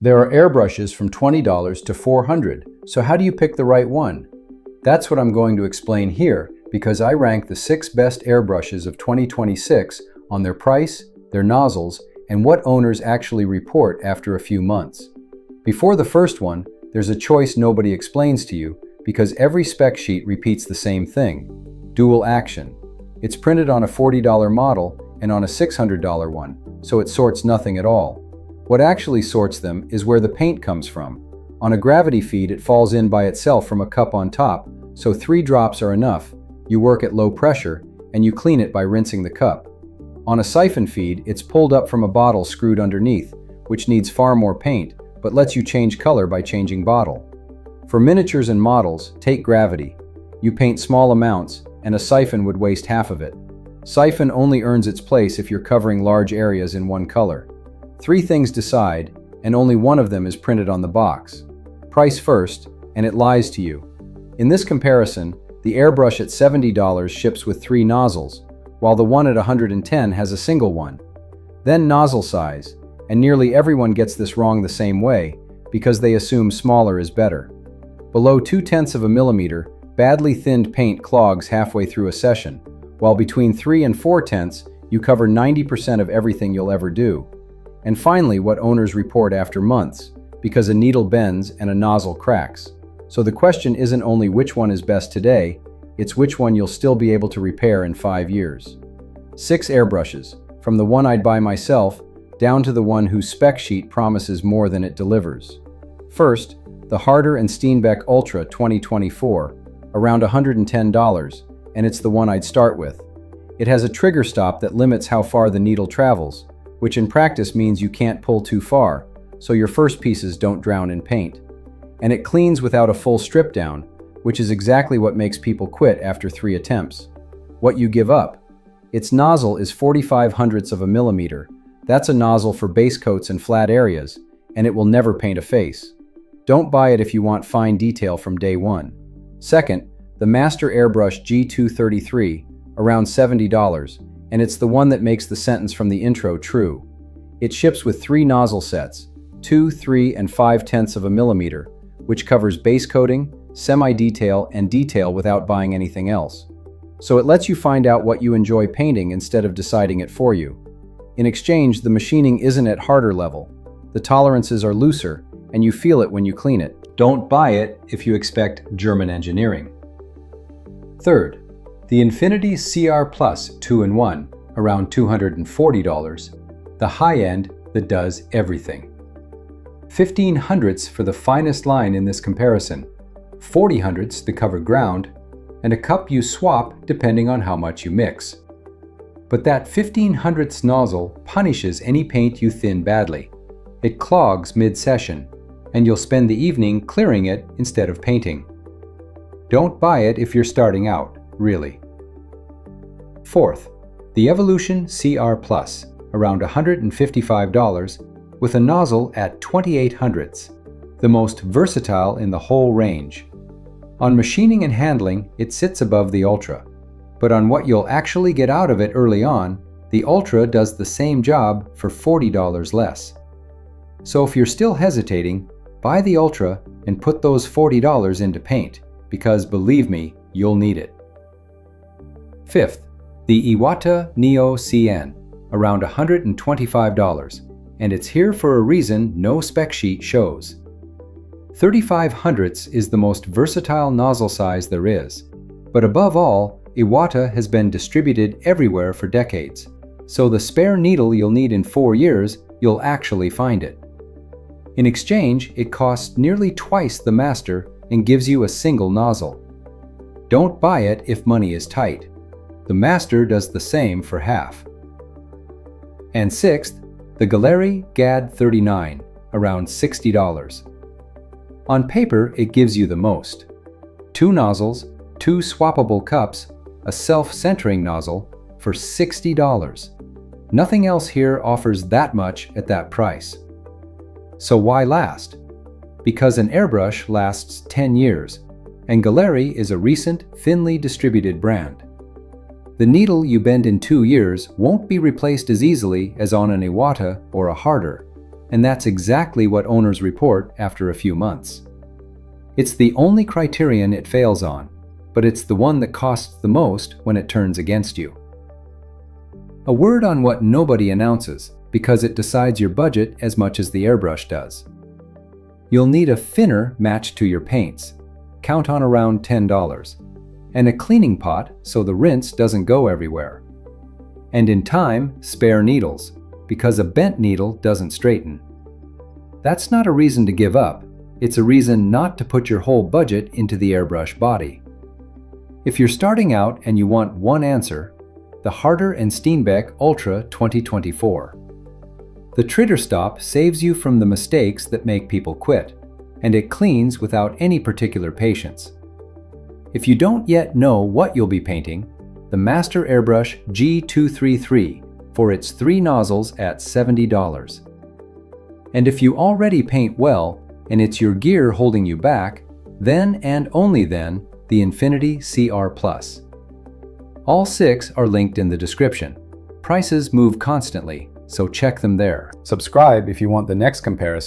There are airbrushes from $20 to $400, so how do you pick the right one? That's what I'm going to explain here, because I rank the 6 best airbrushes of 2026 on their price, their nozzles, and what owners actually report after a few months. Before the first one, there's a choice nobody explains to you, because every spec sheet repeats the same thing: dual action. It's printed on a $40 model and on a $600 one, so it sorts nothing at all. What actually sorts them is where the paint comes from. On a gravity feed, it falls in by itself from a cup on top, so 3 drops are enough. You work at low pressure, and you clean it by rinsing the cup. On a siphon feed, it's pulled up from a bottle screwed underneath, which needs far more paint, but lets you change color by changing bottle. For miniatures and models, take gravity. You paint small amounts, and a siphon would waste half of it. Siphon only earns its place if you're covering large areas in one color. 3 things decide, and only one of them is printed on the box. Price first, and it lies to you. In this comparison, the airbrush at $70 ships with 3 nozzles, while the one at $110 has a single one. Then nozzle size, and nearly everyone gets this wrong the same way, because they assume smaller is better. Below 0.2 of a millimeter, badly thinned paint clogs halfway through a session, while between 3 and 0.4 you cover 90% of everything you'll ever do. And finally, what owners report after months, because a needle bends and a nozzle cracks. So the question isn't only which one is best today, it's which one you'll still be able to repair in 5 years. 6 airbrushes, from the one I'd buy myself, down to the one whose spec sheet promises more than it delivers. First, the Harder and Steenbeck Ultra 2024, around $110, and it's the one I'd start with. It has a trigger stop that limits how far the needle travels, which in practice means you can't pull too far, so your first pieces don't drown in paint. And it cleans without a full strip down, which is exactly what makes people quit after 3 attempts. What you give up? Its nozzle is 0.45 of a millimeter. That's a nozzle for base coats and flat areas, and it will never paint a face. Don't buy it if you want fine detail from day one. Second, the Master Airbrush G233, around $70, and it's the one that makes the sentence from the intro true. It ships with 3 nozzle sets, 2, 3, and 0.5 of a millimeter, which covers base coating, semi-detail, and detail without buying anything else. So it lets you find out what you enjoy painting instead of deciding it for you. In exchange, the machining isn't at harder level. The tolerances are looser, and you feel it when you clean it. Don't buy it if you expect German engineering. Third, the Infinity CR Plus 2-in-1, around $240, the high-end that does everything. 1/1500ths for the finest line in this comparison, 0.40 to cover ground, and a cup you swap depending on how much you mix. But that 1/1500ths nozzle punishes any paint you thin badly. It clogs mid-session, and you'll spend the evening clearing it instead of painting. Don't buy it if you're starting out, really. Fourth, the Evolution CR Plus, around $155, with a nozzle at 0.2800ths, the most versatile in the whole range. On machining and handling, it sits above the Ultra, but on what you'll actually get out of it early on, the Ultra does the same job for $40 less. So if you're still hesitating, buy the Ultra and put those $40 into paint, because believe me, you'll need it. Fifth, the Iwata Neo CN, around $125, and it's here for a reason no spec sheet shows. 0.3500ths is the most versatile nozzle size there is, but above all, Iwata has been distributed everywhere for decades, so the spare needle you'll need in 4 years, you'll actually find it. In exchange, it costs nearly twice the Master and gives you a single nozzle. Don't buy it if money is tight. The Master does the same for half. And sixth, the Gaahleri GHAD-39, around $60. On paper, it gives you the most. 2 nozzles, 2 swappable cups, a self-centering nozzle for $60. Nothing else here offers that much at that price. So why last? Because an airbrush lasts 10 years, and Gaahleri is a recent, thinly distributed brand. The needle you bend in 2 years won't be replaced as easily as on an Iwata or a Harder. and that's exactly what owners report after a few months. It's the only criterion it fails on, but it's the one that costs the most when it turns against you. A word on what nobody announces, because it decides your budget as much as the airbrush does. You'll need a thinner matched to your paints. Count on around $10. And a cleaning pot so the rinse doesn't go everywhere. And in time, spare needles, because a bent needle doesn't straighten. That's not a reason to give up. It's a reason not to put your whole budget into the airbrush body. If you're starting out and you want one answer, the Harder & Steenbeck Ultra 2024. The Tritter Stop saves you from the mistakes that make people quit, and it cleans without any particular patience. If you don't yet know what you'll be painting, the Master Airbrush G233 for its 3 nozzles at $70. And if you already paint well and it's your gear holding you back, then and only then the Infinity CR+. All 6 are linked in the description. Prices move constantly, so check them there. Subscribe if you want the next comparison.